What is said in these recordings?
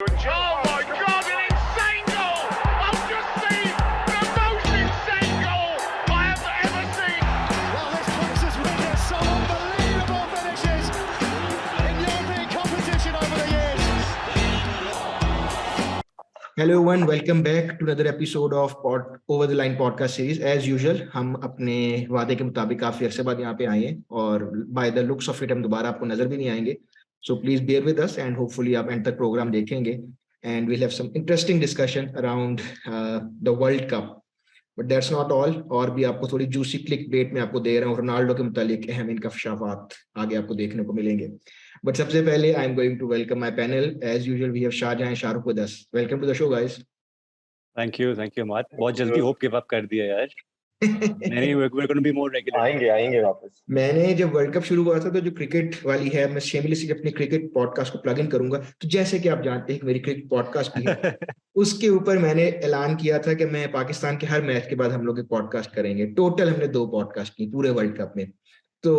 Oh my God, an insane goal! I've just seen the most insane goal I have ever seen. Well, this place has witnessed some unbelievable finishes in European competition over the years. Hello everyone, welcome back to another episode of Over the Line podcast series. As usual, हम अपने वादे के मुताबिक काफी अरसे बाद यहाँ पे आए हैं और by the looks of it हम दोबारा आपको नजर भी नहीं आएंगे. So please bear with us and hopefully आप end तक प्रोग्राम देखेंगे and we'll have some interesting discussion around the World Cup. But that's not all. और भी आपको थोड़ी juicy clickbait में आपको दे रहा हूँ. रोनाल्डो के मुतालिक अहम इंकशाफात आगे आपको देखने को मिलेंगे. But सबसे पहले I'm going to welcome my panel. As usual, we have Shahjahan and Shahrukh with us. Welcome to the show, guys. Thank you, Amat. बहुत जल्दी होप गिव अप कर दिया यार. नहीं, we're going to be more regular. आएंगे वापस. मैंने जब वर्ल्ड कप शुरू हुआ था तो जो क्रिकेट वाली है, मैं शेमलेसली अपने क्रिकेट पॉडकास्ट को प्लग इन करूंगा. तो जैसे कि आप जानते हैं मेरी क्रिकेट पॉडकास्ट भी है, उसके ऊपर मैंने ऐलान किया था कि मैं पाकिस्तान के हर मैच के बाद हम लोग एक पॉडकास्ट करेंगे. टोटल हमने 2 पॉडकास्ट की पूरे वर्ल्ड कप में. तो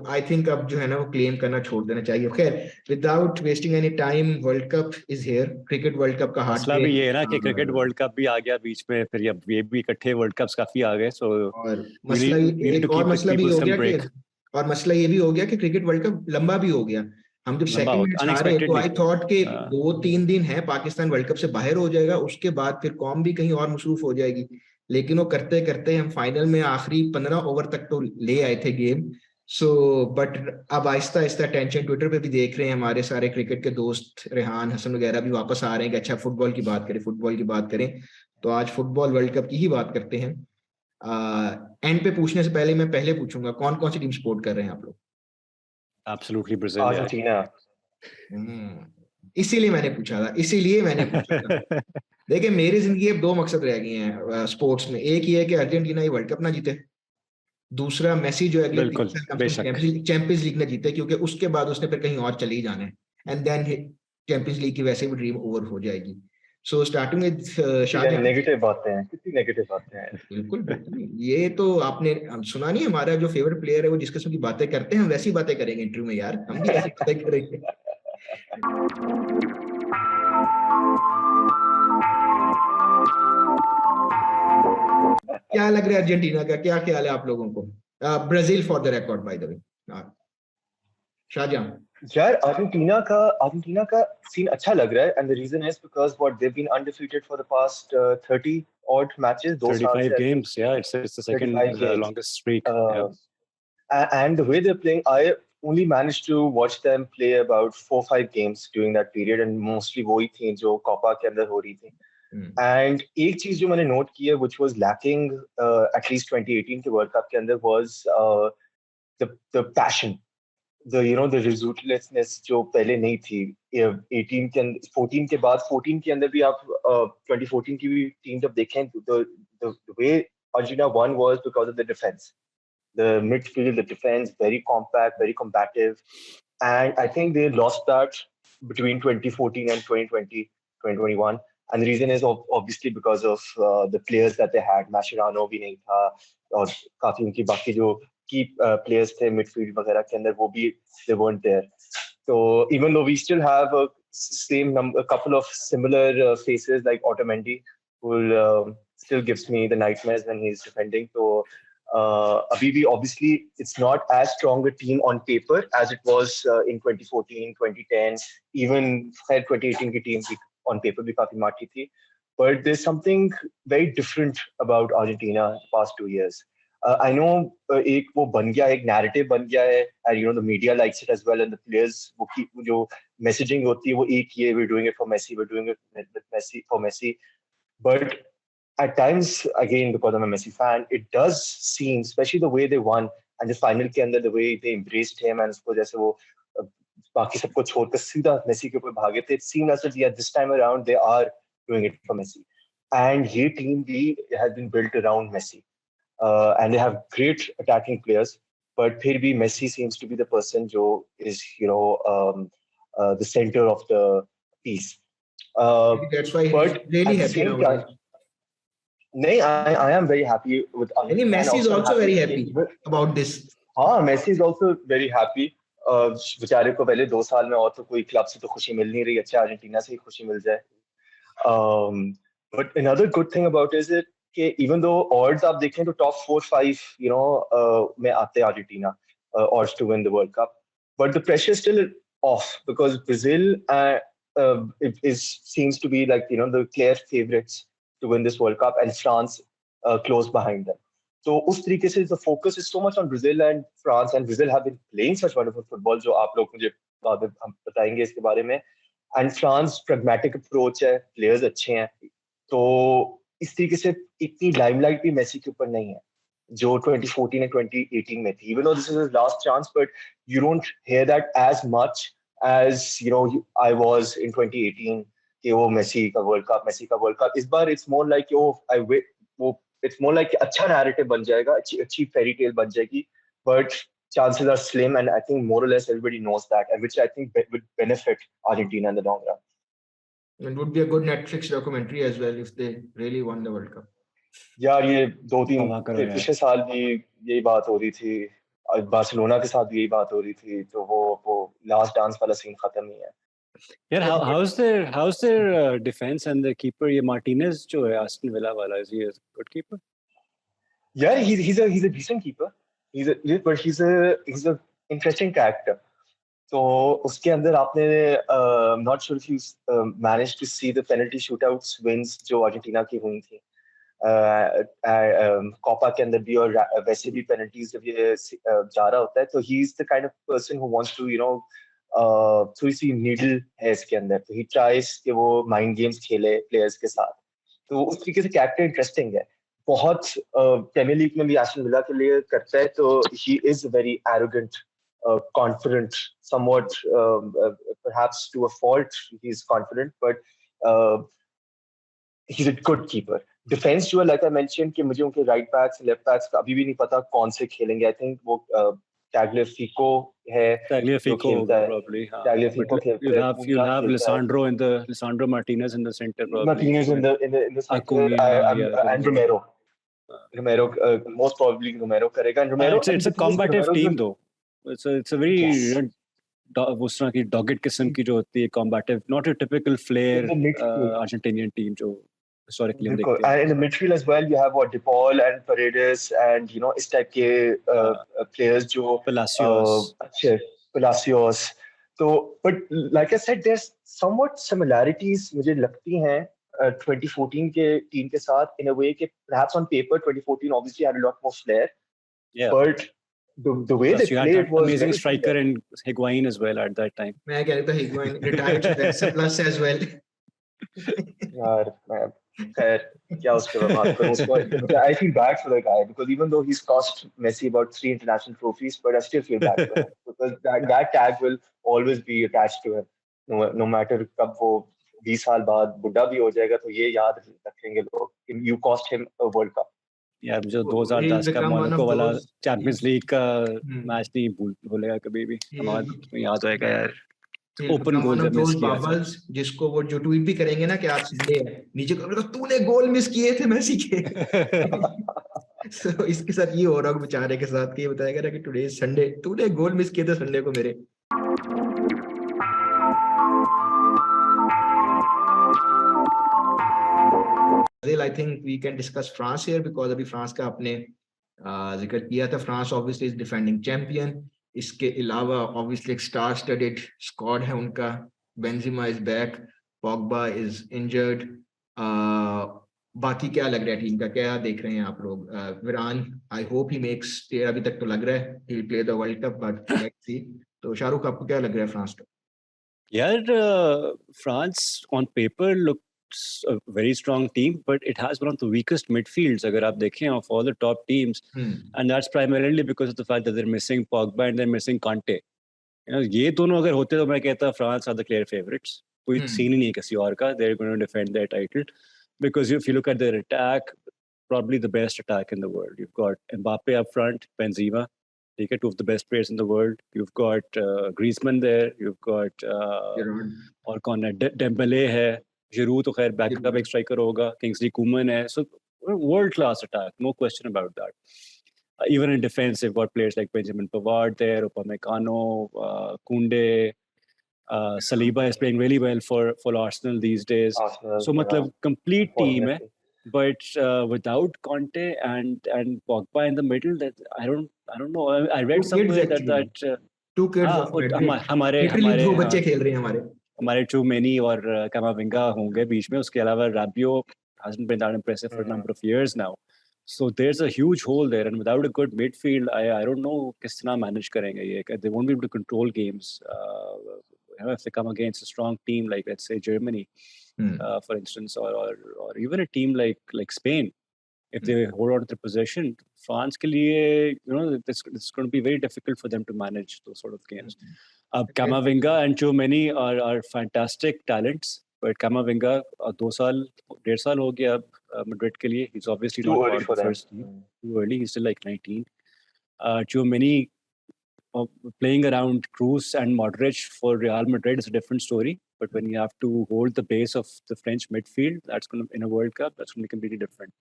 आई थिंक अब जो है ना वो क्लेम करना छोड़ देना चाहिए. खैर, without wasting any time, world cup is here. Cricket world cup का मसला भी ये है ना कि क्रिकेट वर्ल्ड कप भी आ गया बीच में, फिर अब ये भी इकट्ठे वर्ल्ड कप्स काफी आ गए. सो और मसला एक और मसला भी हो गया कि और मसला ये भी हो गया कि क्रिकेट वर्ल्ड कप लंबा भी हो गया. हम जब सेकंड मैच हारे तो आई थॉट कि 2-3 दिन है पाकिस्तान वर्ल्ड कप से बाहर हो जाएगा, उसके बाद फिर कौम भी कहीं और मसरूफ हो जाएगी. लेकिन वो करते करते हम फाइनल में आखिरी 15 ओवर तक तो ले आए थे गेम. सो बट अब आहिस्ता आहिस्ता टेंशन ट्विटर पे भी देख रहे हैं, हमारे सारे क्रिकेट के दोस्त रेहान हसन वगैरह भी वापस आ रहे हैं कि अच्छा फुटबॉल की बात करें. तो आज फुटबॉल वर्ल्ड कप की ही बात करते हैं. एंड पे पूछने से पहले मैं पहले पूछूंगा, कौन कौन सी टीम सपोर्ट कर रहे हैं आप लोग? Absolutely Brazil, Argentina. इसीलिए मैंने पूछा था. देखिए, मेरी जिंदगी अब 2 मकसद रह गए हैं स्पोर्ट्स में. एक ये है कि अर्जेंटीना ये वर्ल्ड कप ना जीते, दूसरा मेसी जो अगले 3 साल चैंपियंस लीग ना जीते, क्योंकि उसके बाद उसने फिर कहीं और चले ही जाना है एंड देन चैंपियंस लीग की वैसे भी ड्रीम ओवर हो जाएगी. So starting with Shahjahan. Negative बातें हैं, कितनी नेगेटिव बातें हैं. बिल्कुल. ये तो आपने सुना नहीं, हमारा जो फेवरेट प्लेयर है वो जिस किस्म की बातें करते हैं, हम वैसी बातें करेंगे इंटरव्यू में यार. हम भी ऐसी बातें करेंगे. क्या लग रहा है अर्जेंटीना का? क्या ख्याल है आप लोगों को? Brazil for the record by the way. Shahjahan. यार, अर्जेंटीना का सीन अच्छा लग रहा है, and the reason is because what they have been undefeated for the past 30 odd matches, 35 games. Yeah, it's the second longest streak. And the way they're playing, I only managed to watch them play about 4-5 games during that period, and mostly वही थी जो Copa के अंदर हो रही थी. And एक चीज जो मैंने नोट की है, which was lacking at least 2018 के वर्ल्ड कप के अंदर, was the passion, the resolutely जो पहले नहीं थी. 18 के अंदर, 14 के बाद, 14 के अंदर भी आप 2014 की भी टीम जब देखें, the way Argentina won was because of the defense, the midfield, the defense, very compact, very combative, and I think they lost that between 2014 and 2020, 2021. And the reason is obviously because of the players that they had. Mascherano भी नहीं था, और काफी उनकी बाकी जो key players थे midfield वगैरह के अंदर, वो भी they weren't there. So even though we still have a couple of similar faces like Otamendi, who still gives me the nightmares when he's defending. So Abibi, obviously it's not as strong a team on paper as it was in 2014, 2010, even 2018 की team on paper भी काफी माठी थी. But there's something very different about Argentina the past 2 years. I know एक वो बन गया, एक narrative बन गया है, and the media likes it as well, and the players वो जो messaging होती है वो एक ही है, we're doing it for Messi, we're doing it with Messi, for Messi. But at times, again, because I'm a Messi fan, it does seem, especially the way they won and the final के अंदर, the way they embraced him, and उसको जैसे वो बाकी सबको छोड़कर सीधा Messi के ऊपर भागे थे. It seemed as if this time around they are doing it for Messi, and ये team भी has been built around Messi, and they have great attacking players, but फिर भी Messi seems to be the person जो is the center of the piece. That's why but he's really happy now. No, I am very happy with. Messi is also very happy about this. Messi is also very happy. बेचारे को पहले 2 साल में और तो कोई club से तो खुशी मिल नहीं रही, अच्छा अर्जेंटीना से ही खुशी मिल जाए. But another good thing about it is that even though odds आप देखें तो top 4-5 में आते हैं Argentina odds to win the World Cup, but the pressure is still off because Brazil seems to be like the clear favorites to win this World Cup, and France close behind them. So उस तरीके से the focus is so much on Brazil and France, and Brazil have been playing such wonderful football जो आप लोग मुझे बाद में हम बताएंगे इसके बारे में. And France pragmatic approach है, players अच्छे हैं, तो इस तरीके से इतनी limelight भी मेसी के ऊपर नहीं है जो 2014 and 2018 में थी. Even though this is his last chance, but you don't hear that as much as I was in 2018 कि वो मेसी का World Cup. इस बार it's more like it's more like अच्छा narrative बन जाएगा, अच्छी fairy tale बन जाएगी, but chances are slim, and I think more or less everybody knows that, and which I think would benefit Argentina in the long run. It would be a good Netflix documentary as well if they really won the World Cup. यार ये 2-3 पिछले साल भी यही बात हो रही थी, बार्सिलोना के साथ भी यही बात हो रही थी, तो वो लास्ट डांस वाला सीन खत्म ही है. Yeah, how's their defense and the keeper? ये Martinez जो है Aston Villa वाला, is he a good keeper? Yeah, he's a decent keeper. But he's a interesting character. So उसके अंदर आपने not sure if you managed to see the penalty shootouts wins जो Argentina की हुई थी. कोपा के अंदर भी और वैसे भी penalties जब ये जा रहा होता है, तो he's the kind of person who wants to थोड़ी सी नीडल है इसके अंदर, तो he tries कि वो mind games खेले players के साथ, तो उस तरीके से character interesting है. बहुत प्रीमियर लीग में भी एस्टन विला के लिए करता है, तो he is very arrogant, confident, somewhat perhaps to a fault he's confident, but he's a good keeper. Defense जो है, like I mentioned, कि मुझे उनके right backs, left backs का अभी भी नहीं पता कौन से खेलेंगे. I think वो Tagliafico है, Tagliafico probably. Tagliafico you'll have Lisandro Martinez in the center probably. Martinez in the center, Acuna, and Romero. Most probably Romero करेगा. And Romero, it's a combative team though. It's a very उस तरह की dogged किस्म की जो होती है, combative, not a typical flair Argentinian team जो historically हम देखते हैं. And in the midfield as well, you have De Paul and Paredes and इस type के players जो Palacios. So, but like I said, there's somewhat similarities मुझे लगती हैं 2014 के team के साथ, in a way कि perhaps on paper 2014 obviously had a lot more flair, but the way they played was amazing striker and Higuain as well at that time. मैं कह रहा था Higuain retired to plus as well. यार मैं खैर क्या उसके बात करूं. I feel bad for the guy because even though he's cost Messi about 3 international trophies, but I still feel bad for him because that tag will always be attached to him. No matter कब वो 20 साल बाद बुढ़ा भी हो जाएगा, तो ये याद रखेंगे लोग कि you cost him a World Cup. यार जो 2010 का मोनाको वाला चैंपियंस लीग का मैच नहीं भूलेगा कभी भी, हमारा याद होएगा यार. ओपन गोल जब मिस किया था, जिसको वो जो ट्वीट भी करेंगे ना कि आज संडे है, नीचे कमेंट तूने गोल मिस किए थे मेसी के. So इसके साथ ये हो रहा है बेचारे के साथ कि ये बताएगा ना कि टुडे इज संडे, तूने गोल मिस किए थे संडे को मेरे. I think we can discuss France here because अभी फ्रांस का आपने जिक्र किया था. France obviously is defending champion. इसके अलावा obviously एक star studded squad है उनका. Benzema is back, Pogba is injured. बाकी क्या लग रहा है टीम का, क्या देख रहे हैं आप लोग? विरान, I hope he makes, अभी तक तो लग रहा है he'll play the World Cup, but let's see. तो शाहरुख, आपको क्या लग रहा है फ्रांस का? यार France on paper looks a very strong team, but it has one of the weakest midfields अगर आप देखें of all the top teams, and that's primarily because of the fact that they're missing Pogba and they're missing Kante. ये दोनों अगर होते तो मैं कहता France are the clear favorites. कोई सीन ही नहीं किसी और का. They're going to defend their title because if you look at their attack, probably the best attack in the world. You've got Mbappe up front, Benzema, they get two of the best players in the world. You've got Griezmann there, you've got और कौन है, Dembele है, Giroud तो खैर backup एक striker होगा, Kingsley Coman है. So world class attack, no question about that. Even in defense, they've got players like Benjamin Pavard there, Upamecano, Koundé. Saliba is playing really well for Arsenal these days. So, matlab, complete team hai. But without Conte and Pogba in the middle, that I don't know. I read somewhere that two kids of Madrid. Literally दो बच्चे खेल रहे हैं हमारे Tchouameni और Camavinga होंगे बीच में. उसके अलावा Rabiot hasn't been that impressive for a number of years now. So there's a huge hole there, and without a good midfield, I don't know किस तरह manage करेंगे ये. They won't be able to control games. If they come against a strong team like, let's say, Germany, for instance, or even a team like Spain, if they hold on to the possession, France ke liye, it's going to be very difficult for them to manage those sort of games. Camavinga and Tchouameni are fantastic talents, but Camavinga 1.5 saal ho gaya Madrid ke liye. He's obviously not part of the first team. Too early. He's still like 19. Tchouameni playing around Kroos and Modric for Real Madrid is a different story. But when you have to hold the base of the French midfield, that's going to, in a World Cup, that's going to be completely different.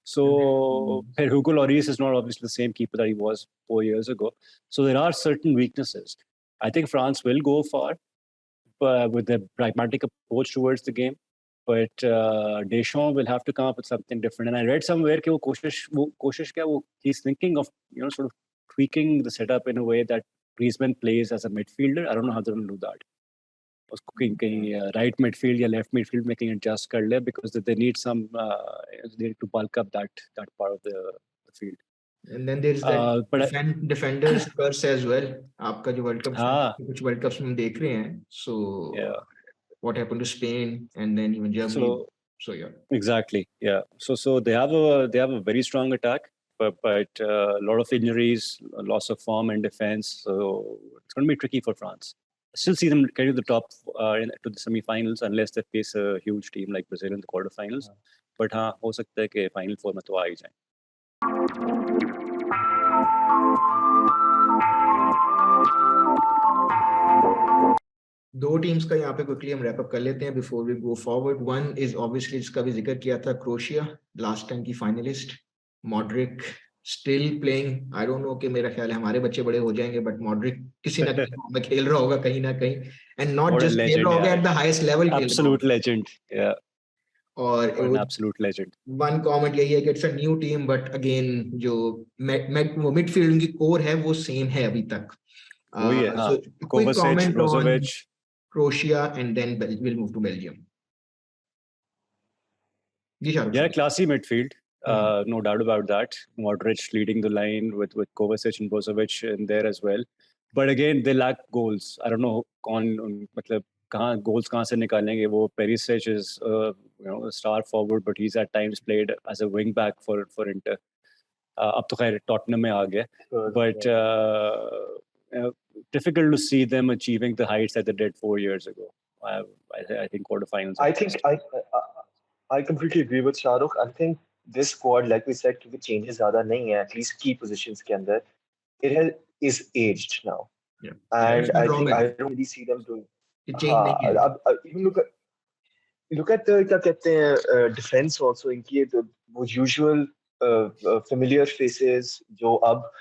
So Hugo Lloris is not obviously the same keeper that he was 4 years ago. So there are certain weaknesses. I think France will go far with a pragmatic approach towards the game. But Deschamps will have to come up with something different. And I read somewhere that he's thinking of sort of tweaking the setup in a way that Griezmann plays as a midfielder. I don't know how they're going to do that. Right midfield or left midfield making adjust kar le, because they need some they need to bulk up that part of the field. And then there's that defenders curse as well. आपका जो World Cup कुछ World Cups में देख रहे हैं. So what happened to Spain and then even Germany. So yeah. Exactly. Yeah. So they have a very strong attack, but a lot of injuries, a loss of form and defense. So it's going to be tricky for France. I still see them getting to the top to the semi-finals unless they face a huge team like Brazil in the quarterfinals. But हो सकता है कि Final Four में तो आ ही जाएं. दो teams का यहाँ पे क्विकली हम रैप अप कर लेते हैं before we go forward. One is obviously जिसका भी जिक्र किया था, क्रोएशिया, लास्ट टाइम की finalist. Modric still playing. I don't know कि मेरा ख्याल है हमारे बच्चे बड़े हो जाएंगे, बट मॉड्रिक किसी ना किसी में खेल रहा होगा कहीं ना कहीं, एंड नॉट जस्ट खेल रहा होगा at the highest level. Absolute legend. या और an absolute legend. One comment यही है कि it's a new team, but again जो मिडफील्ड की कोर है वो सेम है अभी तक. So quick comment on Croatia and then we'll move to Belgium. Yeah, classy midfield. No doubt about that. Modric leading the line with Kovacic and Brozovic in there as well. But again, they lack goals. I don't know goals kahan se nikalenge. Wo Perisic is a star forward, but he's at times played as a wing back for Inter. Ab to khair Tottenham mein aa gaya. But difficult to see them achieving the heights that they did 4 years ago. I think quarterfinals. I completely agree with Shahrukh. I think this squad, like we said, क्योंकि changes ज़्यादा नहीं है, at least key positions के अंदर, it is aged now. Yeah. And I think I don't really see them doing. Even look at the क्या कहते हैं defense also, इनकी वो usual familiar faces जो अब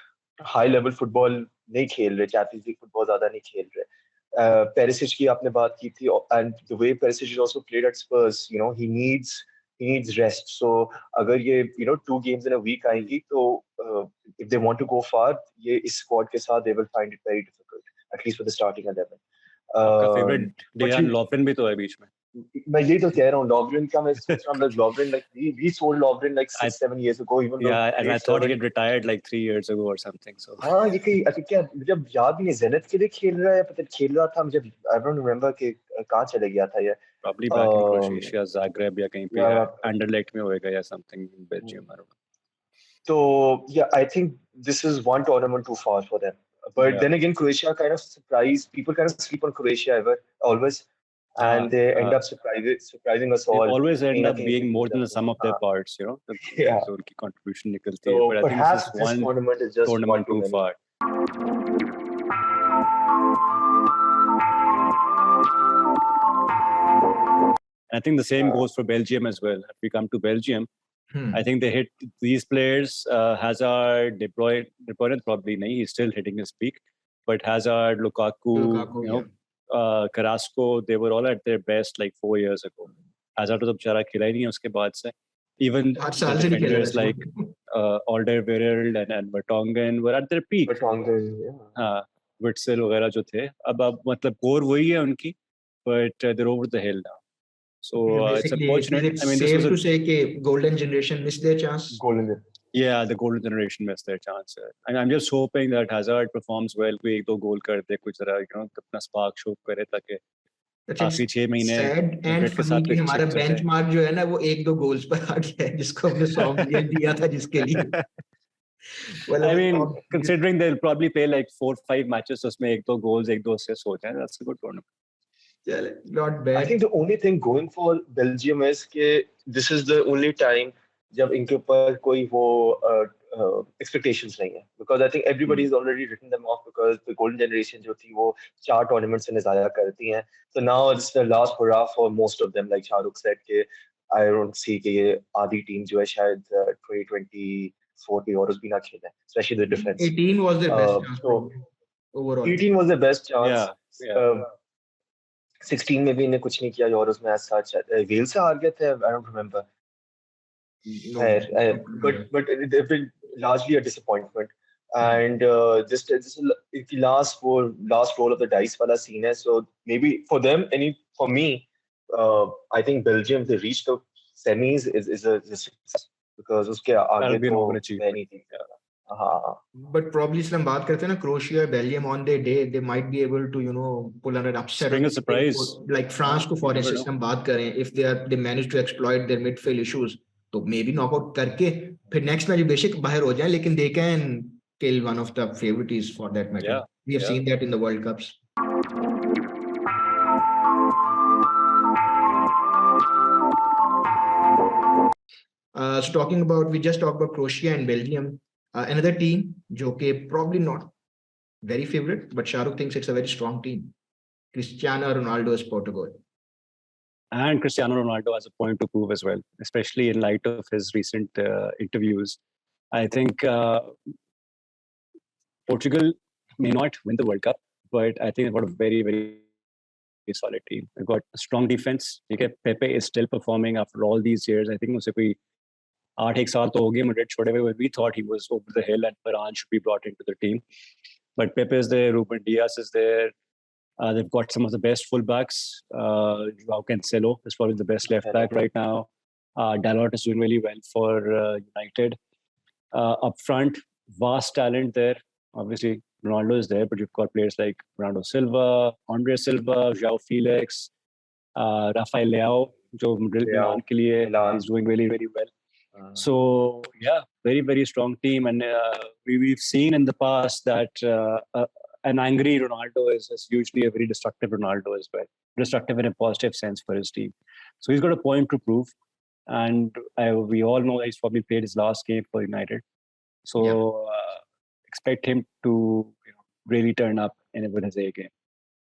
high level football नहीं खेल रहे, चैंपियंस लीग फुटबॉल ज्यादा नहीं खेल रहे. पेरिसिच की आपने बात की थी, and the way Perisic is also played at Spurs, he needs rest. So अगर ये 2 games in a week आएंगी तो if they want to go far, ये इस squad के साथ they will find it very difficult, at least for the starting 11. आपका favourite डेयान लॉवरेन भी तो है बीच में. मैं यही तो कह रहा हूँ, Lovren का मैं सोच रहा हूँ, Lovren like we sold Lovren like 6-7 years ago, even though and I thought he had retired like 3 years ago or something. So हाँ, ये कहीं क्या मुझे याद नहीं है Zenit के लिए खेल रहा है, पता खेल रहा था, मुझे I don't remember कि कहाँ चले गया था ये. Probably back in Croatia, Zagreb या कहीं पे Anderlecht में होएगा या something in Belgium, I don't know. So yeah, I think this is one tournament too far for them. But then again, Croatia kind of surprised people. Kind of sleep on Croatia always. And they end up surprising us all. They always end up being more than the sum of their parts, Yeah. So उनकी contribution निकलती है. So but I perhaps think this tournament is just tournament too far. I think the same goes for Belgium as well. If we come to Belgium, I think they hit these players. Hazard, De Bruyne probably nahi, he's still hitting his peak. But Hazard, Lukaku, Carrasco, they were all at their best like 4 years ago. Hazard तो बेचारा खिला ही नहीं है उसके बाद से. Even the defenders like Alderweireld and Vertonghen were at their peak. Witzel वगैरह जो थे. अब मतलब core वही है उनकी, but they're over the hill now. So it's unfortunate. Is it safe to say that golden generation missed their chance? Yeah, the golden generation missed their chance. And I'm just hoping that Hazard performs well. कोई एक दो गोल कर दे, कुछ जरा अपना spark show करे ताकि काफी 6 महीने sad and funny कि हमारा benchmark जो है ना वो एक दो goals पर आ गया है जिसको हमने 100 million दिया था जिसके लिए. Well, I mean, considering they'll probably play like 4-5 matches, उसमें एक दो goals, एक दो assists हो जाए, that's a good tournament. Yeah, not bad. I think the only thing going for Belgium is that this is the only time जब इनके ऊपर कोई वो expectations नहीं है, because I think everybody's already written them off because the golden generation जो थी वो 4 tournaments से ज़ाया करती हैं. So now it's the last hurrah for most of them, like Shahrukh said कि I don't see कि ये आधी टीम जो है शायद 2024 के Euros भी ना खेले, especially the defense. 18 was their best chance overall. 18 was the best chance. Yeah. 16 में भी इन्हें कुछ नहीं किया यूरोस में as such. वेल से हार गए थे, I don't remember. But they've been largely a disappointment. And this is the last roll of the dice wala scene hai. So maybe for them, for me, I think Belgium, if they reach the semis, is a success because uske aage to anything. But probably if हम बात करते हैं ना Croatia, Belgium on their day, they might be able to pull an upset. Bring a surprise. Like France को for instance हम बात करें, if they manage to exploit their midfield issues, तो maybe knockout करके फिर next match बेशक बाहर हो जाए, लेकिन they can kill one of the favorites for that matter. Yeah. We have seen that in the World Cups. So we just talked about Croatia and Belgium. Another team, jo ke probably not very favorite, but Shahrukh thinks it's a very strong team. Cristiano Ronaldo's Portugal. And Cristiano Ronaldo has a point to prove as well, especially in light of his recent interviews. I think Portugal may not win the World Cup, but I think they've got a very, very solid team. They've got a strong defense. Pepe is still performing after all these years. I think usse 8 साल तो हो गए Madrid छोड़े हुए. We thought he was over the hill and Varane should be brought into the team. But Pepe is there, Ruben Dias is there. They've got some of the best fullbacks. João Cancelo is probably the best left back right now. Dalot is doing really well for United. Up front, vast talent there. Obviously, Ronaldo is there, but you've got players like Bernardo Silva, Andre Silva, João Felix, Rafael Leao, जो Milan के लिए is doing really, really well. So yeah, very, very strong team, and we've seen in the past that an angry Ronaldo is usually a very destructive Ronaldo as well, destructive in a positive sense for his team. So he's got a point to prove, and we all know that he's probably played his last game for United. So expect him to really turn up with his A game.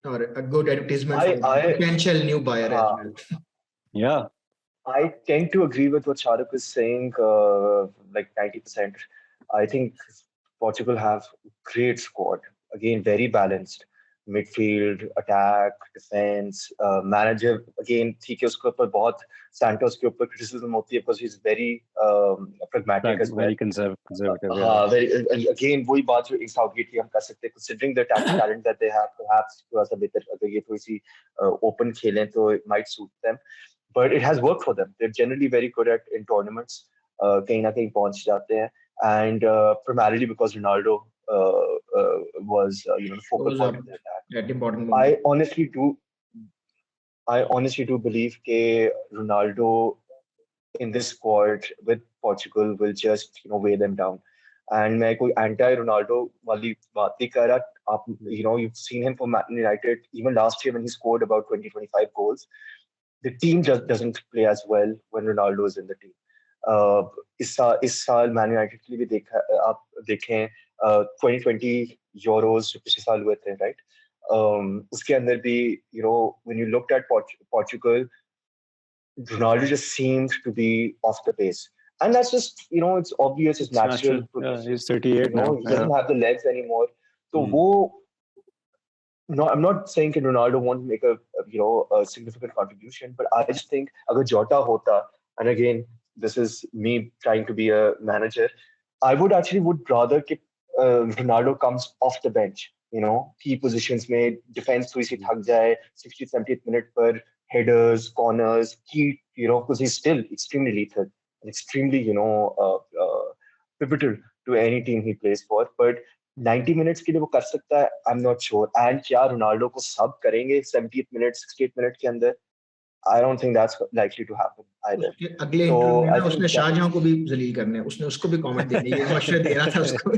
Or a good advertisement for potential new buyer as well. Yeah. I tend to agree with what Shahrukh is saying, like 90%. I think Portugal have great squad. Again, very balanced. Midfield, attack, defense, manager. Again, ठीक है उसके ऊपर बहुत Santos के ऊपर criticism होती है because he's very pragmatic as well. Very conservative. Very. Again, वही बात जो Southgate की हम कर सकते हैं. Considering the talent that they have, perhaps थोड़ा सा बेहतर अगर ये थोड़ी सी open खेलें तो it might suit them. But it has worked for them. They're generally very good in tournaments. कहीं ना कहीं पहुंच जाते हैं, and primarily because Ronaldo was the focal point of the attack. That important moment. I honestly do believe that Ronaldo in this squad with Portugal will just weigh them down. And मैं कोई anti-Ronaldo वाली बात नहीं कर रहा. You've seen him for Man United even last year when he scored about 20-25 goals. The team just doesn't play as well when Ronaldo is in the team. इस साल Man United के लिए भी आप देखें 2020 Euros जो पिछले साल हुए थे, right? उसके अंदर भी when you looked at Portugal, Ronaldo just seemed to be off the pace. And that's just, it's obvious, it's natural. He's 38 now. He doesn't have the legs anymore. So no, I'm not saying that Ronaldo won't make a significant contribution, but I just think agar Jota hota, and again, this is me trying to be a manager, I would rather that Ronaldo comes off the bench, key positions mein, defense थोड़ी सी थक जाए, 60th, 70th minute per headers, corners, key, because he's still extremely lethal, and extremely, pivotal to any team he plays for. But 90 minutes के लिए वो कर सकता है, I'm not sure. And क्या रोनाल्डो को सब करेंगे 70th minute, 68th minute के अंदर? I don't think that's likely to happen either. अगले इंटरव्यू में ना उसने शाहजहां को भी जलील करना है, उसने उसको भी कमेंट देने ये मशवरा दे रहा था उसको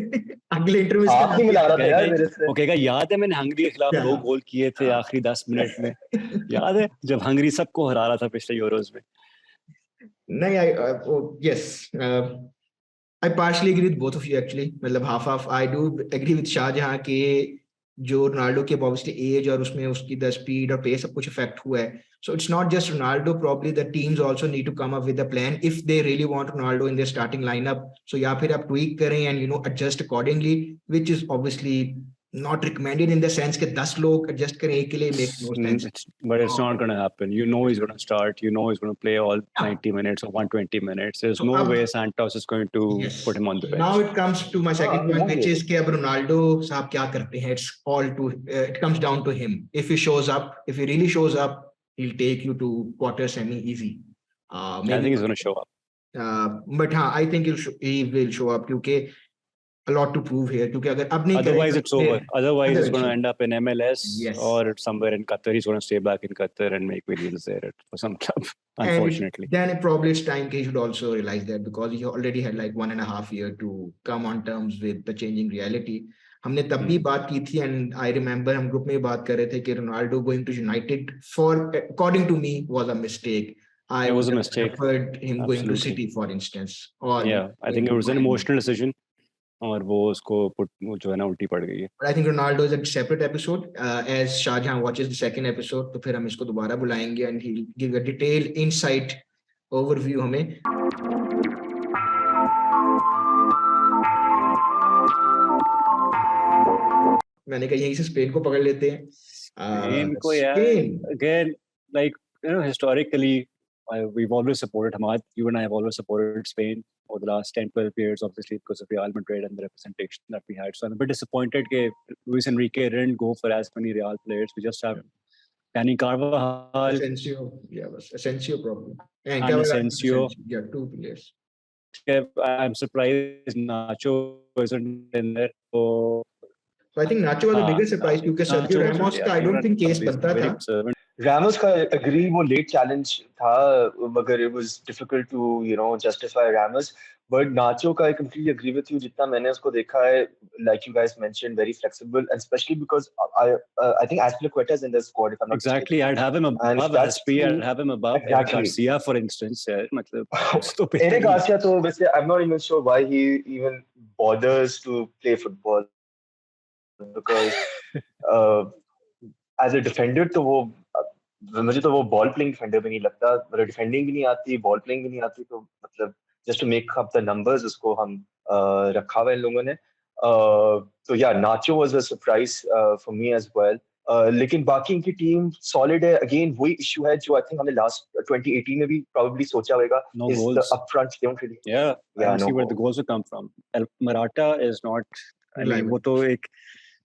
अगले इंटरव्यू में आप नहीं मिला रहा था यार मेरे से। वो कहेगा याद है मैंने हंगरी के खिलाफ 2 गोल किए थे आखिरी 10 मिनट में, याद है जब हंगरी सबको हरा रहा था पिछले यूरोज में? नहीं, yes, I partially agree with both of you actually. मतलब half. I do agree with Shahjahan के जो रोनाल्डो के obviously एज और उसमें उसकी द स्पीड और पेस सब कुछ इफेक्ट हुआ है. So it's not just Ronaldo, probably the teams also need to come up with a plan if they really want Ronaldo in their starting lineup. So या फिर आप tweak करें and adjust accordingly, which is obviously not recommended in the sense कि 10 लोग adjust करें एक के लिए makes no sense. But it's not going to happen. He's going to start. He's going to play all 90 minutes or 120 minutes. There's no way Santos is going to put him on the bench. Now it comes to my second point, which is कि अब Ronaldo साहब क्या करते हैं? It's all it comes down to him. If he shows up, if he really shows up, he'll take you to quarter semi easy. I think he's going to show up. But I think he will show up क्योंकि a lot to prove here. क्योंकि अगर अब नहीं otherwise it's over. Otherwise it's going to end up in MLS or somewhere in Qatar. He's going to stay back in Qatar and make videos there for some club. Unfortunately. And then probably it's time he should also realize that because he already had like 1.5 years to come on terms with the changing reality. हमने तब भी बात की थी and I remember हम group में बात कर रहे थे कि Ronaldo going to United according to me was a mistake. It was a mistake. Preferred him going to City, for instance. Or I think it was an emotional decision. और वो उसको जो है ना उल्टी पड़ गई है. But I think Ronaldo is a separate episode. As Shahjahan watches the second episode, तो फिर हम इसको दोबारा बुलाएंगे and he'll give a detailed insight overview हमें. मैंने कहा यहीं से स्पेन को पकड़ लेते हैं. स्पेन को यार again like historically we've always supported Hamad. You and I have always supported Spain over the last 10-12 years, obviously because of Real Madrid and the representation that we had. So I'm a bit disappointed that Luis Enrique didn't go for as many Real players. We just have Dani Carvajal, Asensio probably, and Asensio. Yeah, 2 players. I'm surprised Nacho isn't in there. So I think Nacho was the biggest surprise because Sergio Ramos का I don't think case बनता था. Ramos का agree वो late challenge था मगर it was difficult to justify Ramos. But Nacho का I completely agree with you. जितना मैंने उसको देखा है, like you guys mentioned, very flexible, and especially because I think Azpilicueta is in the squad. If I'm not exactly, mistaken. I'd have him above Aspi. I'd have him above Eric Garcia, for instance. मतलब Eric Garcia तो वैसे I'm not even sure why he even bothers to play football because as a defender तो वो मुझे तो वो ball playing defender भी नहीं लगता. मतलब डिफेंडिंग भी नहीं आती, बॉल प्लेइंग भी नहीं आती, तो मतलब just to make up the numbers उसको हम रखा हुआ इन लोगों ने. तो या नाचो was a surprise for me as well. लेकिन बाकी इनकी टीम सॉलिड है. अगेन वही इशू है जो आई थिंक हमने लास्ट 2018 में भी प्रोबेबली सोचा होगा. Is the upfront they don't really I see where the goals will come from. Morata is not, I mean वो तो एक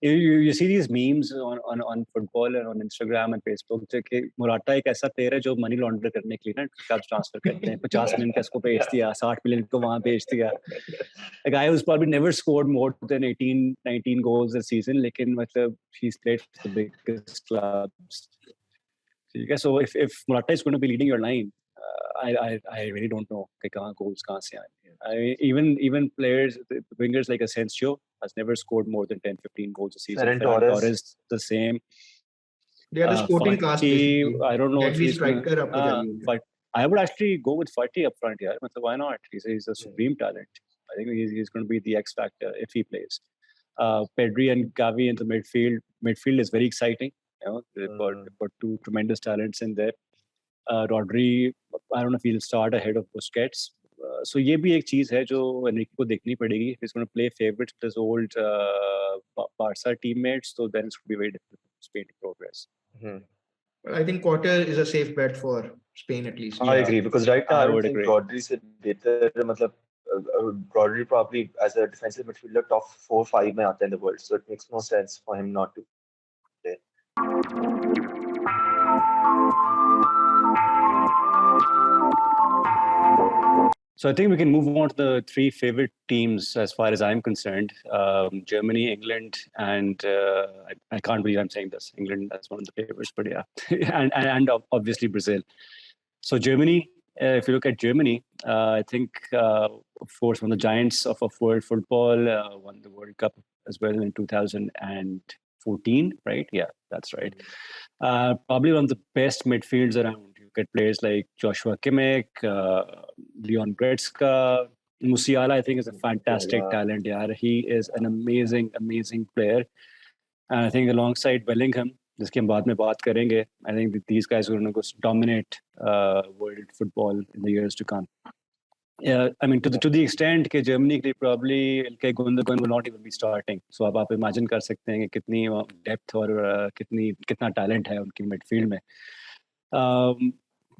you see these memes on football and on Instagram and Facebook कि Morata एक ऐसा player है जो money लॉन्ड्र करने के लिए ना क्लब्स ट्रांसफर करते हैं. 50 मिलियन का इसको भेज दिया, 60 मिलियन को वहां भेज दिया. A guy who's probably never scored more than 18-19 goals a season, लेकिन मतलब he's played for the biggest clubs. ठीक है, so if Morata is going to be leading your line, I really don't know कि कहाँ goals कहाँ से आएंगे. Even players, wingers like Asensio has never scored more than 10-15 goals a season. Ferran Torres the same. They are the sporting class. I don't know if he's striker. But I would actually go with Fati up front here. Why not? He's a supreme talent. I think he's going to be the X factor if he plays. Pedri and Gavi in the midfield. Midfield is very exciting. They've got 2 tremendous talents in there. Rodri, I don't know if he'll start ahead of Busquets. So ये भी एक चीज है जो Enrique को देखनी पड़ेगी. If he's going to play favorites with his old Barca teammates, so then it's going to be very difficult for Spain to progress. But I think Qatar is a safe bet for Spain at least. I agree, because right now I don't think Rodri se better, matlab Rodri probably as a defensive midfielder top 4-5 mein aata in the world, so it makes no sense for him not to play. So I think we can move on to the three favorite teams as far as I'm concerned. Germany, England, and I can't believe I'm saying this. England as one of the favorites, but yeah. and obviously Brazil. So Germany, if you look at Germany, I think, of course, one of the giants of world football, won the World Cup as well in 2014, right? Yeah, that's right. Probably one of the best midfields around. You get players like Joshua Kimmich, Leon Goretzka, Musiala, I think, is a fantastic talent. Yeah, he is an amazing, amazing player. And I think alongside Bellingham, जिसके हम बाद में बात करेंगे, I think that these guys are going to dominate world football in the years to come. Yeah, I mean, to the extent that Germany probably Ilkay Gundogan will not even be starting. So अब आप imagine कर सकते हैं कि कितनी depth और कितना talent है उनकी midfield में.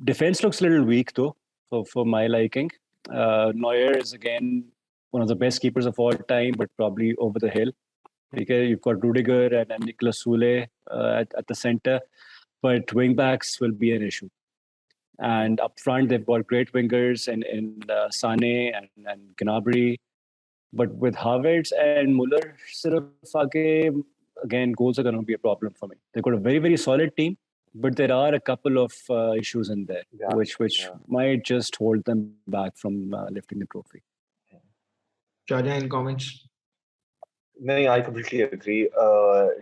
Defense looks a little weak though, for my liking. Neuer is again one of the best keepers of all time, but probably over the hill. Okay, you've got Rudiger and Niklas Süle at the center, but wing backs will be an issue. And up front, they've got great wingers in Sané and Gnabry. But with Havertz and Muller, again, goals are going to be a problem for me. They've got a very, very solid team, but there are a couple of issues in there, which might just hold them back from lifting the trophy. Chaja, in comments? No, I completely agree.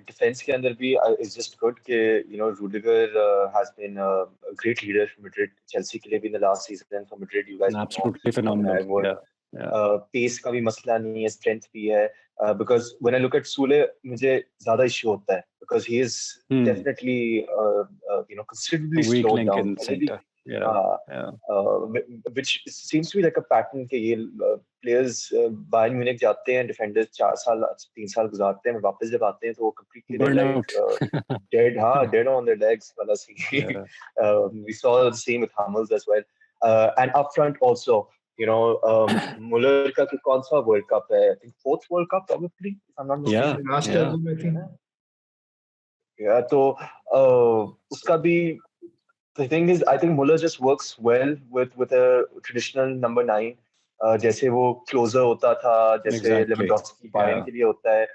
Defense के अंदर भी is just good कि Rudiger has been a great leader for Madrid. Chelsea के लिए भी in the last season for Madrid, you guys absolutely phenomenal. Pace का भी मसला नहीं है, strength भी है. Because when I look at Sule, मुझे ज़्यादा issue होता है because he is definitely considerably slowed down. Which seems to be like a pattern कि ये players Bayern Munich जाते हैं, defenders 3 साल गुजारते हैं, वापस जब आते हैं तो वो completely dead on their legs वाला scene. We saw the same with Hummels as well. And up front also, Muller का कौन सा World Cup है? I think 4th World Cup probably, if I'm not mistaken. Last year, I think. Yeah, तो उसका भी. The thing is, I think Muller just works well with a traditional number 9. जैसे वो closer होता था, जैसे Lewandowski Bayern के लिए होता है.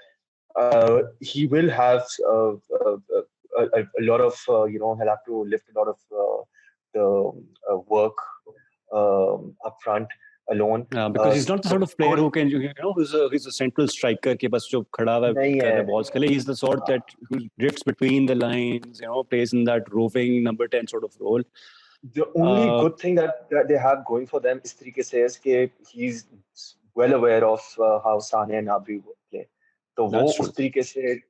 He will have a lot of, he'll have to lift a lot of the work up front alone. Because he's not the sort of player who can, he's a central striker के बस जो खड़ा हुआ है balls के लिए. He's the sort that who drifts between the lines, plays in that roving number 10 sort of role. The only good thing that they have going for them is तरीके से is कि he's well aware of how Sané and Gnabry play. तो वो उस तरीके से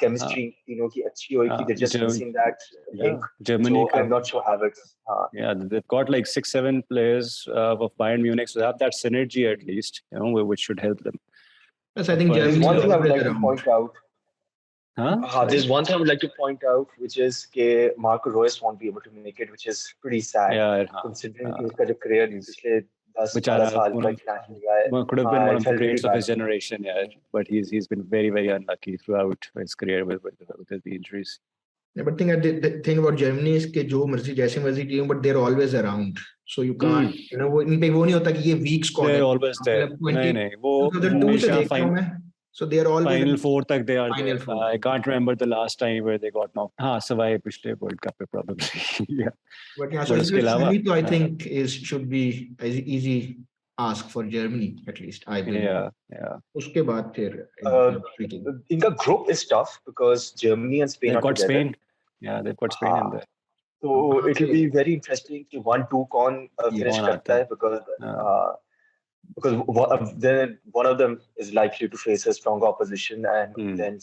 chemistry तीनों की अच्छी होगी. They're just missing that link. Germany, so I'm not sure Havertz. Yeah, they've got like 6-7 players of Bayern Munich, so they have that synergy at least, which should help them. Yes, I think Germany. One thing I would like to point out. There's one thing I would like to point out, which is that Marco Reus won't be able to make it, which is pretty sad. Considering his career, which could have been one of the greats of his generation, but he's been very, very unlucky throughout his career with the injuries. Yeah, but the thing about Germany is that जैसे मर्जी team, but they're always around. So you can't, इन पे वो नहीं होता कि ये weak squad. They're always there. नहीं, वो 2002 से देख रहा हूँ मैं. So they are always Final 4 tak they are there. I can't remember the last time where they got knocked. Sawai पिछले World Cup पे probably. Yeah. But yeah, so I think should be an easy ask for Germany at least. I believe. Yeah. उसके बाद फिर इनका group is tough because Germany and Spain they've got together. Spain. Yeah, they've got Spain in there. So it will be very interesting to 1-2 कौन finish करता है because then one of them is likely to face a stronger opposition and then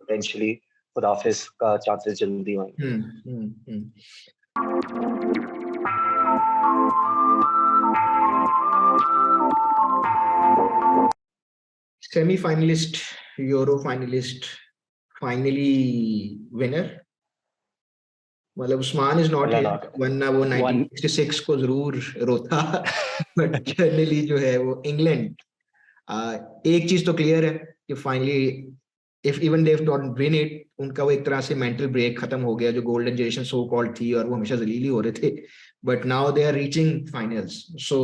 eventually Khudafis का chances जल्दी होंगे. Semi-finalist, Euro finalist, finally winner. मतलब Usman is not here, वरना वो 1966 को जरूर रोता, बट जनरली जो है वो इंग्लैंड। एक चीज तो क्लियर है कि finally if even they don't win it, उनका वो एक तरह से मेंटल ब्रेक खत्म हो गया, जो गोल्डन जनरेशन सो कॉल्ड थी, और वो हमेशा जलील हो रहे थे, but now they are reaching finals, so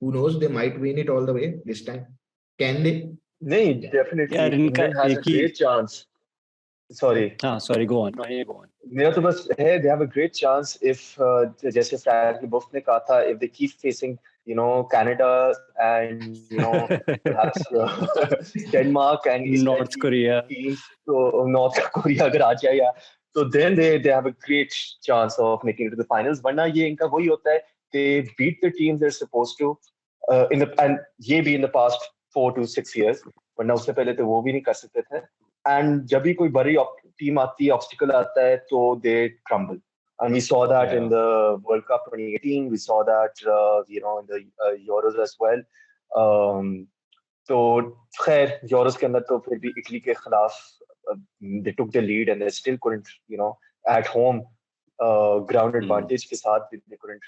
who knows, they might win it all the way this time, can they? नहीं, definitely England has a great chance. Sorry, go on. मेरा तो बस है, they have a great chance if जैसे Frank बुफ ने कहा था, if they keep facing Canada and perhaps Denmark and North Korea teams, तो North Korea अगर आ जाए, या तो then they have a great chance of making it to the finals. वरना ये इनका वही होता है, they beat the teams they're supposed to and ये भी in the past 4 to 6 years, वरना उससे पहले तो वो भी नहीं कर सकते थे. And जब भी कोई बड़ी टीम आती है, ऑब्स्टिकल आता है, तो they crumble. And we saw that in the World Cup 2018. We saw that in the Euros as well. तो खैर Euros के अंदर तो फिर भी इटली के खिलाफ they took the lead and they still couldn't, at home ground advantage के साथ they couldn't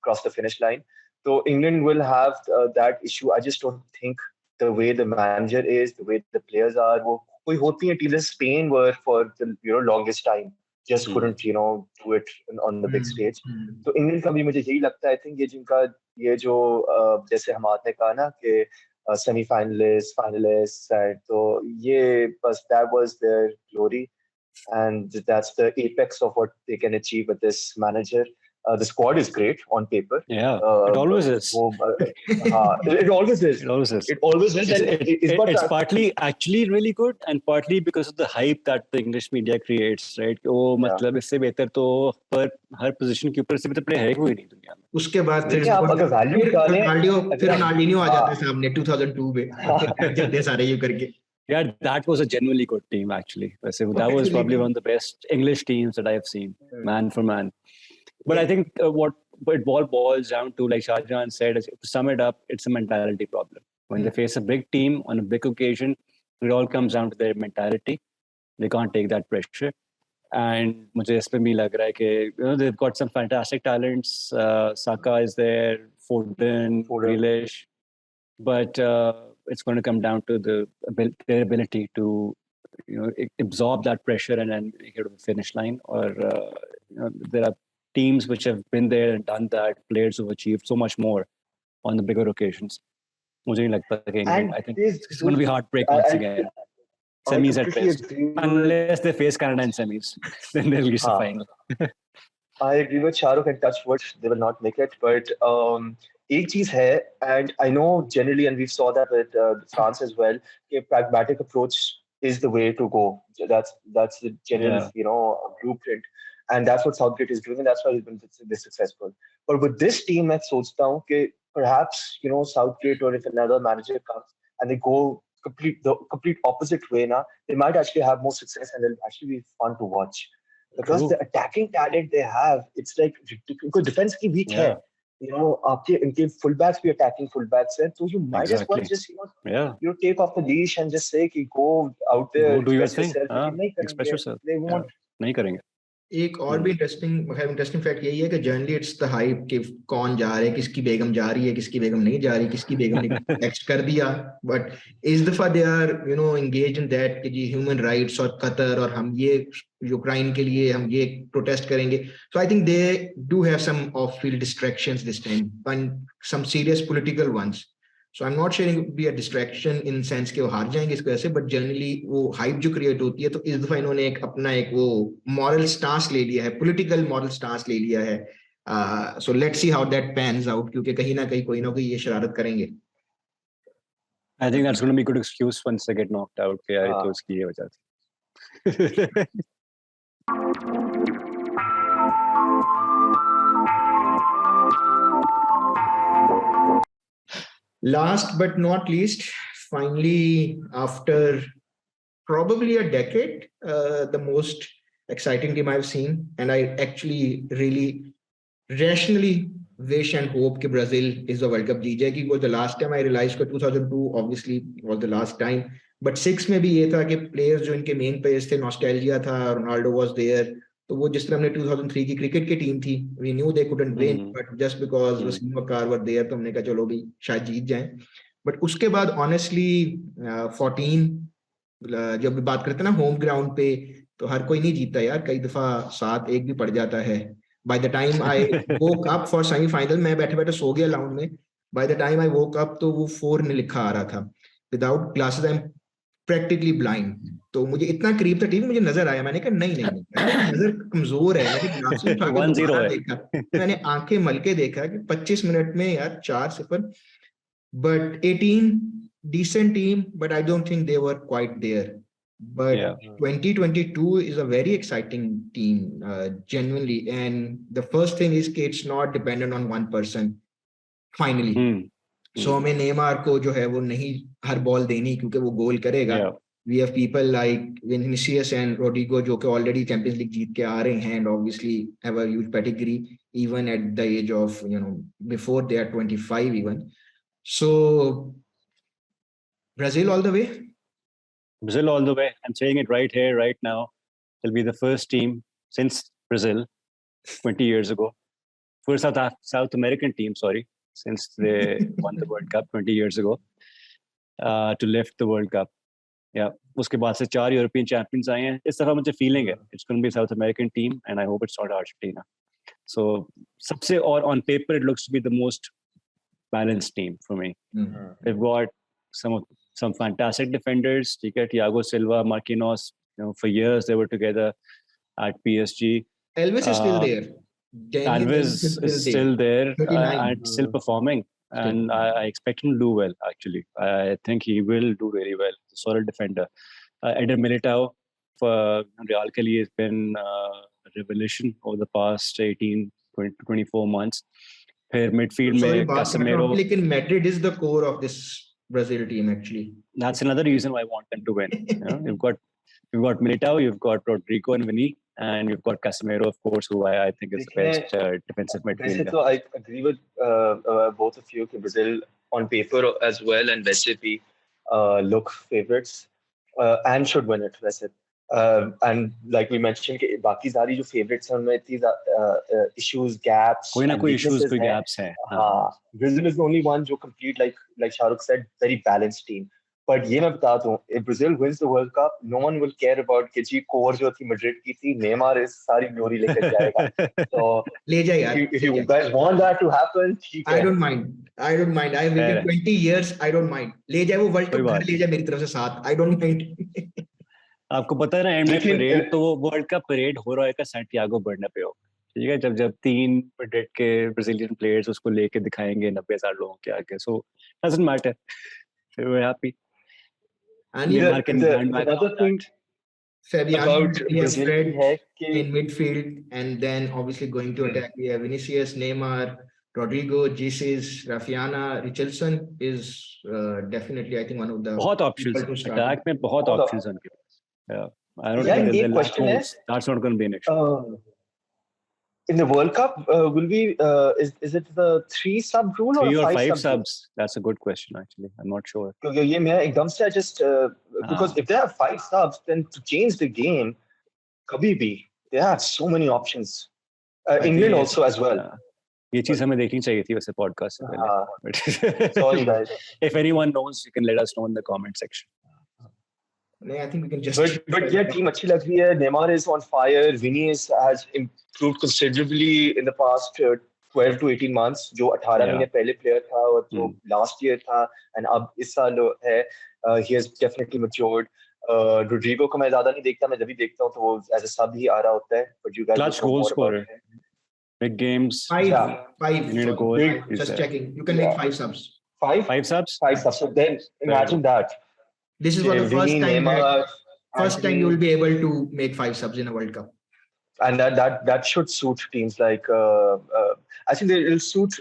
cross the finish line. So England will have that issue. I just don't think the way the manager is, the way the players are, वो कोई होती है teams. Spain were for the longest time just couldn't do it on the big stage. तो England का भी मुझे यही लगता है. I think ये जिनका ये जो जैसे हमारे ने कहा ना कि semi-finalists, finalists, तो ये बस that was their glory, and that's the apex of what they can achieve with this manager. The squad is great on paper. Yeah, it always is. It always is. It always is. It's partly actually really good, and partly because of the hype that the English media creates, right? Oh, मतलब इससे बेहतर तो पर हर position के ऊपर से बेहतर player है कोई नहीं दुनिया में. उसके बाद फिर रोनाल्डिनो आ जाता है सामने 2002 में, जितने सारे ये करके. Yeah, that was a genuinely good team actually. That was probably one of the best English teams that I have seen, man for man. But I think what it all boils down to, like Shahjahan said, is, to sum it up, it's a mentality problem. When they face a big team on a big occasion, it all comes down to their mentality. They can't take that pressure. And मुझे इस पे भी लग रहा है कि they've got some fantastic talents. Saka is there, Foden, Grealish, but it's going to come down to their ability to absorb that pressure and then make it to the finish line. Or there are teams which have been there and done that, players who've achieved so much more on the bigger occasions. मुझे नहीं लगता कि I think it's going to be heartbreak once again. Semis at best, unless they face Canada in semis, then they'll reach the final. I agree with Shahrukh, and touch wood, they will not make it. But एक चीज है, and I know generally, and we saw that with France as well, a pragmatic approach is the way to go. That's the general blueprint. And that's what Southgate is doing, and that's why he's been this successful. But with this team, मैं सोचता हूँ कि perhaps Southgate, or if another manager comes and they go the complete opposite way, they might actually have more success and they'll actually be fun to watch. Because the attacking talent they have, it's like because defense की weak है. आपके इनके fullbacks भी attacking fullbacks हैं, so you might as well just take off the leash and just say कि go out there, do your thing, express yourself. They won't. नहीं करेंगे. एक और भी इंटरेस्टिंग फैक्ट यही है कि जनरली इट्स द हाइप कि कौन जा रहा है, किसकी बेगम जा रही है, किसकी बेगम नहीं जा रही, किसकी बेगम ने टेक्स्ट कर दिया, बट इस दफा they are engage in that कि जी ह्यूमन राइट्स और कतर और हम ये यूक्रेन के लिए हम ये प्रोटेस्ट करेंगे. So I think they do have some of field distractions this time and some serious political ones. So I'm not saying it would be a distraction in sense कि वो हार जाएंगे इसको ऐसे, but generally वो hype जो create होती है, तो इस दफा इन्होंने अपना एक वो moral stance ले लिया है, political moral stance ले लिया है. So let's see how that pans out, क्योंकि कहीं ना कहीं कोई ना कोई ये शरारत करेंगे. I think that's going to be a good excuse once they get knocked out कि यार तो इसकी ये वजह थी. Last but not least, finally, after probably a decade, the most exciting team I've seen, and I actually really rationally wish and hope कि Brazil is the World Cup जीत जाएगी. Was the last time I realized कि 2002 obviously was the last time. But 6 में भी ये था कि players जो इनके main players थे, nostalgia था, Ronaldo was there. तो वो जिस तरह हमने 2003 की क्रिकेट की टीम थी, we knew they couldn't win, but just because Wasim Waqar were there, तो हमने कहा चलो भी शायद जीत जाएं. But उसके बाद honestly 14 जब बात करते हैं ना होम ग्राउंड पे, तो हर कोई नहीं जीतता यार, कई दफा 7-1 भी पड़ जाता है. By the time I woke up for semi-final, मैं बैठे-बैठे सो गया लाउंज में. By the time I woke up, तो वो 4 लिखा आ रहा था. Without glasses, I'm practically blind. तो मुझे इतना करीब था टीवी, मुझे नजर आया. मैंने कहा नहीं, नजर कमजोर है. मैंने ग्लासेस उठा के दोबारा देखा, मैंने आंखें मल के देखा कि 25 मिनट में यार 4-0. But 18 decent team, but I don't think they were quite there. But 2022 is a very exciting team, genuinely. And the first thing is that it's not dependent on one person. Finally, so हमें Neymar को जो है वो नहीं हर ball देनी क्योंकि वो गोल करेगा. We have people like Vinicius and Rodrigo जो कि already Champions League जीत के आ रहे हैं and obviously have a huge pedigree even at the age of before they are 25 even. So Brazil all the way. Brazil all the way. I'm saying it right here, right now. They'll be the first team since Brazil 20 years ago. First South American team, sorry, since they won the World Cup 20 years ago to lift the World Cup. Yeah. उसके बाद से 4 European champions आए हैं. इस दफा मुझे feeling है it's going to be a South American team and I hope it's not Argentina. So सबसे और on paper it looks to be the most balanced team for me. They've got some fantastic defenders. Thiago Silva, Marquinhos. For years they were together at PSG. Elvis is still there. Elvis is still there and still performing. And I expect him to do well, actually. I think he will do really well. He's a solid defender. Eder Militao for Real ke liye has been a revelation over the past 18, 20, 24 months. फिर midfield में Casemiro. लेकिन Madrid is the core of this Brazil team, actually. That's another reason why I want them to win. You've got Militao, you've got Rodrigo and Vini, and you've got Casemiro, of course, who I think is the best defensive midfielder. So I agree with both of you. Brazil on paper as well and वैसे भी look favorites and should win it वैसे. And like we mentioned कि बाकी सारी जो favorites हैं उनमें इतनी issues, gaps. कोई ना कोई issues, कोई gaps हैं. Brazil is the only one जो complete, like Shahrukh said, very balanced team. But ये मैं बताता हूँ, if Brazil wins the World Cup, no one will care about कि जी core जो थी Madrid की थी, Neymar is सारी glory लेकर जाएगा. So ले जाए यार. If you guys want that to happen, I don't mind. I have waited 20 years. I don't mind. ले जाए वो World Cup घर ले जाए मेरी तरफ से साथ. I don't mind. आपको पता है ना एंड में परेड तो वो वर्ल्ड कप परेड हो रहा है का सैंटियागो बर्नाब्यू. ठीक है, जब 3 मैड्रिड के ब्राजीलियन प्लेयर्स उसको लेके दिखाएंगे 90,000 लोगों के आगे. सो doesn't matter. We're happy. And another thing Fabiano is spread in midfield and then obviously going to attack. We have Vinicius, Neymar, Rodrigo, Jesus, Rafinha, Richarlison is definitely I think one of the बहुत options. Attack में बहुत options हैं उनके पास. Yeah, I don't think they'll lack goals. That's not going to be an issue. In the World Cup, will we? Is it the 3 sub rule or 5 subs? That's a good question, actually. I'm not sure. ये मैं एकदम से just because if there are 5 subs, then to change the game, कभी भी they have so many options. England also as well. ये चीज हमें देखनी चाहिए थी वैसे पॉडकास्ट से पहले. Sorry guys. If anyone knows, you can let us know in the comment section. I think we can just. But yeah, team अच्छी लग रही है. Neymar is on fire. Vini has improved considerably in the past 12 to 18 months. जो 18 महीने पहले player था और जो last year था and अब इस साल है. He has definitely matured. Rodrigo को मैं ज़्यादा नहीं देखता. मैं जब भी देखता हूँ तो वो as a sub ही आ रहा होता है. But you guys clutch goal scorer. Big games. 5. You need a goal. Just checking. You can make 5 subs. 5 subs. 5 subs. So then imagine that. This is for the first time you will be able to make 5 subs in a World Cup. And that should suit teams like I think it will suit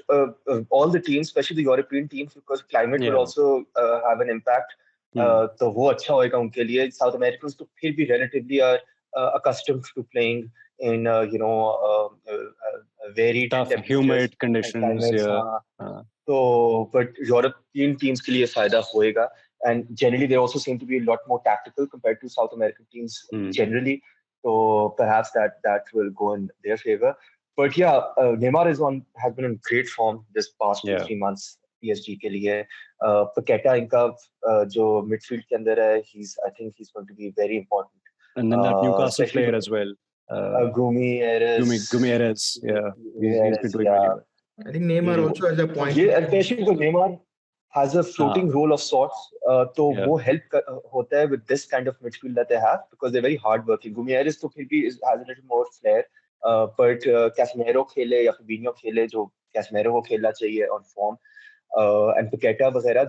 all the teams, especially the European teams, because climate will also have an impact. तो वो अच्छा होएगा उनके लिए. South Americans तो फिर भी relatively are accustomed to playing in very tough, humid conditions. So, but European teams के लिए फायदा होएगा, and generally they also seem to be a lot more tactical compared to South American teams generally. So perhaps that will go in their favor. But yeah, Neymar has been in great form this past 2-3 months. PSG के लिए Paqueta इनका जो midfield के अंदर है, I think he's going to be very important. And then that Newcastle player as well. Gumieres. Yeah. He's been doing really well. I think Neymar also has a point. Especially because Neymar has a floating role of sorts. So वो help होता है with this kind of midfield that they have, because they're very hardworking. Gumieres तो फिर भी has a little more flair. But Casemiro खेले या Fabinho खेले जो Casemiro को खेलना चाहिए on form. And Paqueta वगैरह,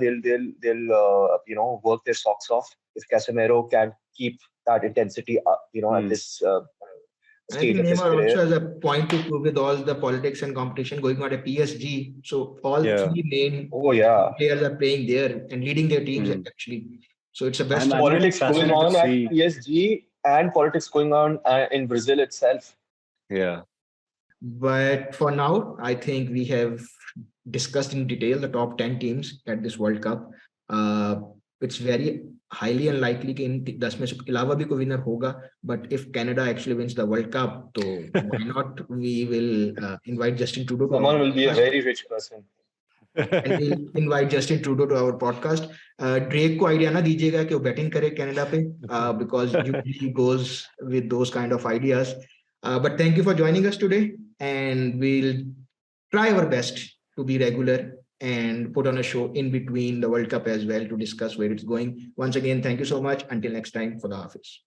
they'll work their socks off if Casemiro can keep that intensity at this stage of his career. Neymar also has a point to prove with all the politics and competition going on at PSG. So all three main players are playing there and leading their teams actually. So it's the best. And politics going on at PSG and politics going on in Brazil itself. Yeah. But for now, I think we have discussed in detail the top 10 teams at this World Cup. It's very highly unlikely कि इन 10 में से अलावा भी कोई winner होगा. But if Canada actually wins the World Cup, तो why not? We will invite Justin Trudeau. Someone will be a very rich person. And we'll invite Justin Trudeau to our podcast. Drake को idea ना दीजिएगा कि वो batting करे Canada पे, because usually goes with those kind of ideas. But thank you for joining us today, and we'll try our best to be regular and put on a show in between the World Cup as well to discuss where it's going. Once again, thank you so much. Until next time, for the Hafiz.